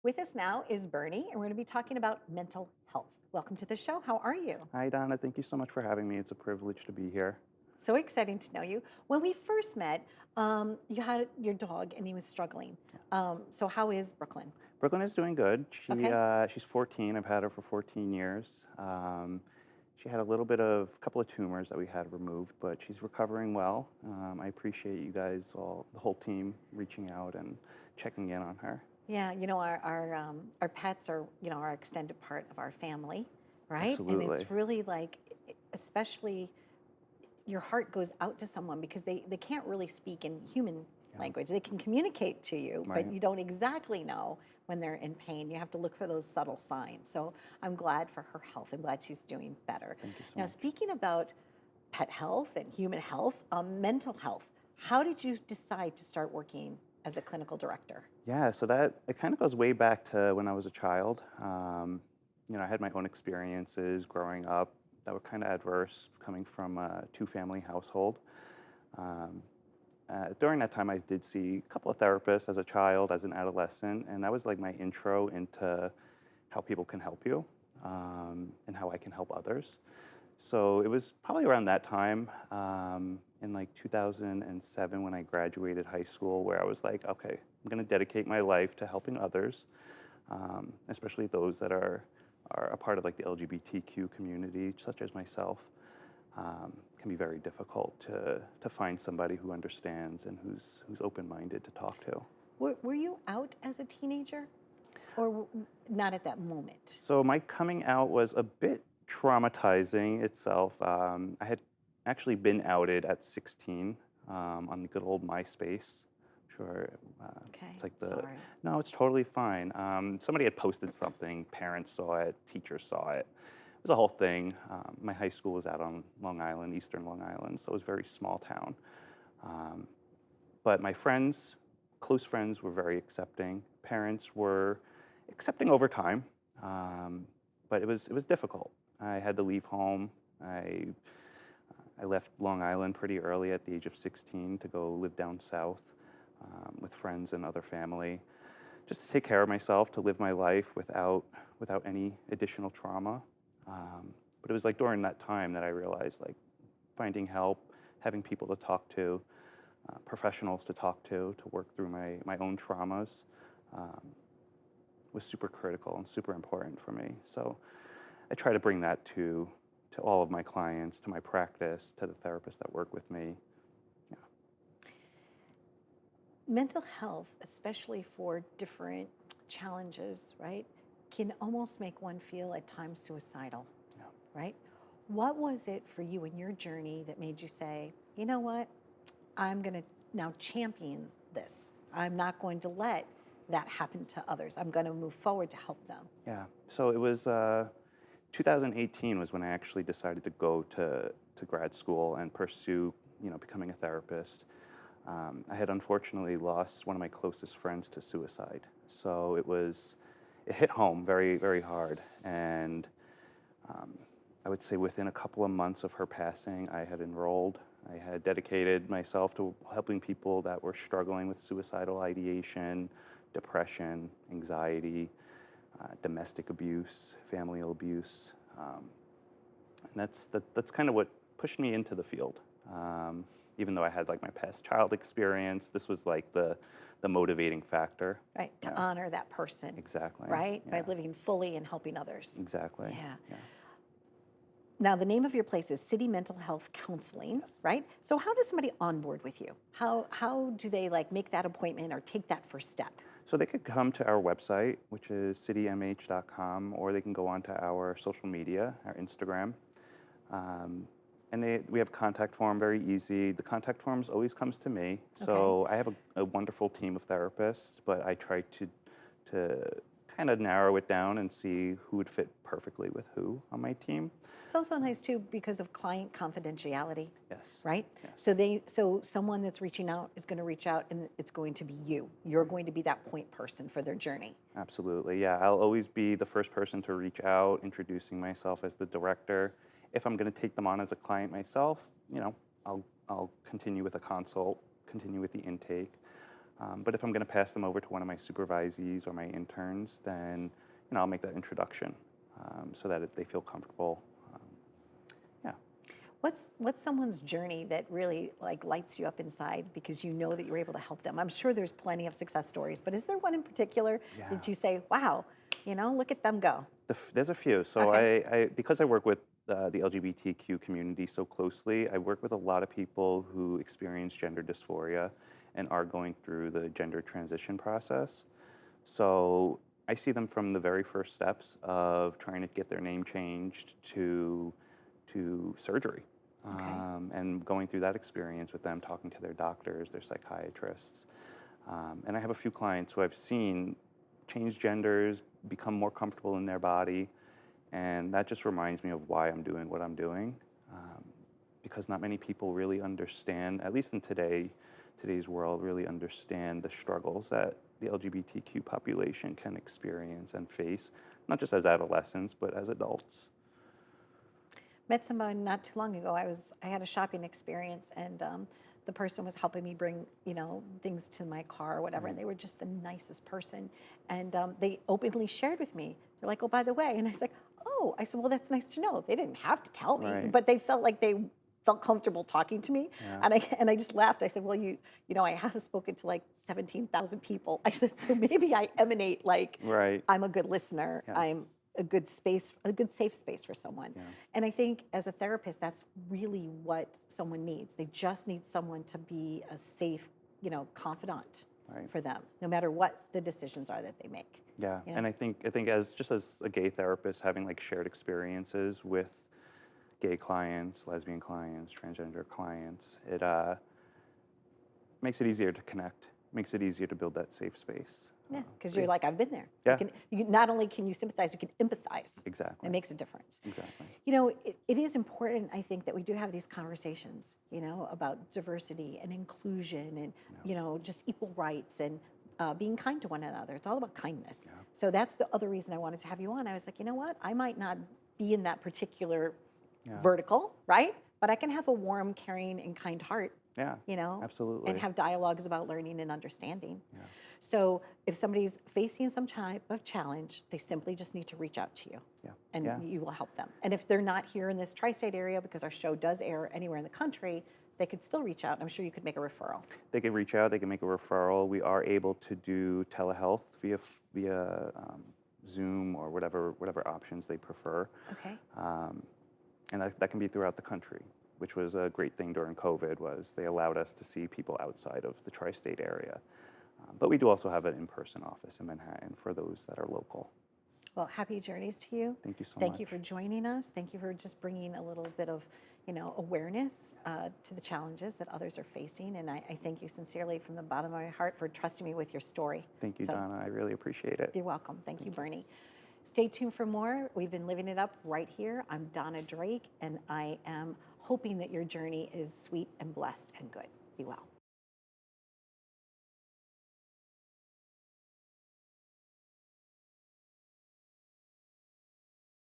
With us now is Bernie, and we're going to be talking about mental health. Welcome to the show. How are you? Hi, Donna. Thank you so much for having me. It's a privilege to be here. So exciting to know you. When we first met, you had your dog and he was struggling. So, how is Brooklyn? Brooklyn is doing good. Okay. She's 14. I've had her for 14 years. She had a little bit of a couple of tumors that we had removed, but she's recovering well. I appreciate you guys, all the whole team, reaching out and checking in on her. Yeah, our pets are our extended part of our family, right? And Absolutely. it's really like, especially your heart goes out to someone because they can't really speak in human Yeah. language. They can communicate to you, but Right. you don't exactly know when they're in pain. You have to look for those subtle signs. So I'm glad for her health. I'm glad she's doing better. Thank you so Now, much. speaking about pet health and human health, mental health, how did you decide to start working as a clinical director? Yeah, so that it kind of goes way back to when I was a child. I had my own experiences growing up that were kind of adverse, coming from a two-family household. Um, During that time, I did see a couple of therapists as a child, as an adolescent, and that was like my intro into how people can help you and how I can help others. So it was probably around that time, in like 2007, when I graduated high school, where I was like, okay, I'm going to dedicate my life to helping others, especially those that are a part of like the LGBTQ community, such as myself. Can be very difficult to find somebody who understands and who's open-minded to talk to. Were you out as a teenager or not at that moment? So my coming out was a bit traumatizing itself. I had actually been outed at 16 on the good old MySpace. Sure, Okay, it's like the sorry. no, it's totally fine. Somebody had posted something. Parents saw it. Teachers saw it. It was a whole thing. My high school was out on Long Island, Eastern Long Island, so it was a very small town. Um, but my friends, close friends, were very accepting. Parents were accepting over time, um, but it was difficult. I had to leave home. I left Long Island pretty early at the age of 16 to go live down south with friends and other family, just to take care of myself, to live my life without any additional trauma. But it was like during that time that I realized like finding help, having people to talk to, professionals to talk to work through my own traumas um, was super critical and super important for me. So I try to bring that to all of my clients, to my practice, to the therapists that work with me. Yeah, Mental health, especially for different challenges, right, can almost make one feel at times suicidal, yeah. right? What was it for you in your journey that made you say, you know what, I'm going to now champion this? I'm not going to let that happen to others. I'm going to move forward to help them. Yeah. So it was 2018 was when I actually decided to go to grad school and pursue, becoming a therapist. I had unfortunately lost one of my closest friends to suicide. So it hit home very, very hard. And um, I would say within a couple of months of her passing, I had enrolled. I had dedicated myself to helping people that were struggling with suicidal ideation, depression, anxiety, domestic abuse, familial abuse. And that's kind of what pushed me into the field. Even though I had like my past child experience, this was like the motivating factor. Right, to Yeah, honor that person, exactly. right, by Yeah, living fully and helping others. exactly. Yeah. Yeah. Now, the name of your place is City Mental Health Counseling, Yes. right? So, how does somebody onboard with you? How do they like make that appointment or take that first step? So they could come to our website, which is citymh.com, or they can go onto our social media, our Instagram. Um, and we have a contact form, very easy. The contact forms always comes to me. Okay. So I have a wonderful team of therapists, but I try to kind of narrow it down and see who would fit perfectly with who on my team. It's also nice too because of client confidentiality, Yes, right? yes, So someone that's reaching out is going to reach out and it's going to be you. You're going to be that point person for their journey. absolutely. Yeah, I'll always be the first person to reach out, introducing myself as the director. If I'm going to take them on as a client myself, I'll continue with a consult, continue with the intake. But if I'm going to pass them over to one of my supervisees or my interns, then I'll make that introduction so that they feel comfortable. Yeah. What's someone's journey that really like lights you up inside because you know that you're able to help them? I'm sure there's plenty of success stories, but is there one in particular Yeah. that you say, wow, look at them go? There's a few. So Okay. because I work with the LGBTQ community so closely, I work with a lot of people who experience gender dysphoria and are going through the gender transition process. So I see them from the very first steps of trying to get their name changed to surgery, Okay. and going through that experience with them, talking to their doctors, their psychiatrists. And I have a few clients who I've seen change genders, become more comfortable in their body, and that just reminds me of why I'm doing what I'm doing, because not many people really understand, at least in today's world, really understand the struggles that the LGBTQ population can experience and face, not just as adolescents, but as adults. Met someone not too long ago. I had a shopping experience, and the person was helping me bring things to my car or whatever, and they were just the nicest person, and they openly shared with me. They're like, "Oh, by the way," and I was like, "Oh," I said, "Well, that's nice to know." They didn't have to tell me, Right. but they felt like they felt comfortable talking to me, Yeah. and I just laughed. I said, "Well, I have spoken to like 17,000 people." I said, "So maybe I emanate like Right. I'm a good listener. Yeah. I'm a good space, a good safe space for someone." Yeah. And I think as a therapist, that's really what someone needs. They just need someone to be a safe, confidant Right. for them, no matter what the decisions are that they make. Yeah, You know? and I think as a gay therapist, having like shared experiences with gay clients, lesbian clients, transgender clients, it makes it easier to connect, makes it easier to build that safe space. Yeah, because So you're like, I've been there. Yeah. Not only can you sympathize, you can empathize. Exactly. It makes a difference. Exactly. It is important, I think, that we do have these conversations, about diversity and inclusion and, just equal rights and being kind to one another. It's all about kindness. Yeah. So that's the other reason I wanted to have you on. I was like, you know what? I might not be in that particular Yeah. vertical, right? But I can have a warm, caring, and kind heart, Yeah. Absolutely. and have dialogues about learning and understanding. Yeah. So if somebody's facing some type of challenge, they simply just need to reach out to you, Yeah. and Yeah. you will help them. And if they're not here in this tri-state area, because our show does air anywhere in the country, they could still reach out. I'm sure you could make a referral. They can reach out. They can make a referral. We are able to do telehealth via Zoom or whatever options they prefer. Okay. And that can be throughout the country, which was a great thing during COVID, was they allowed us to see people outside of the tri-state area. But we do also have an in-person office in Manhattan for those that are local. Well, happy journeys to you. Thank you so much. Thank you for joining us. Thank you for just bringing a little bit of, awareness to the challenges that others are facing. And I thank you sincerely from the bottom of my heart for trusting me with your story. Thank you, So- Donna. I really appreciate it. You're welcome. Thank you, Bernie. Stay tuned for more. We've been living it up right here. I'm Donna Drake, and I am hoping that your journey is sweet and blessed and good. Be well.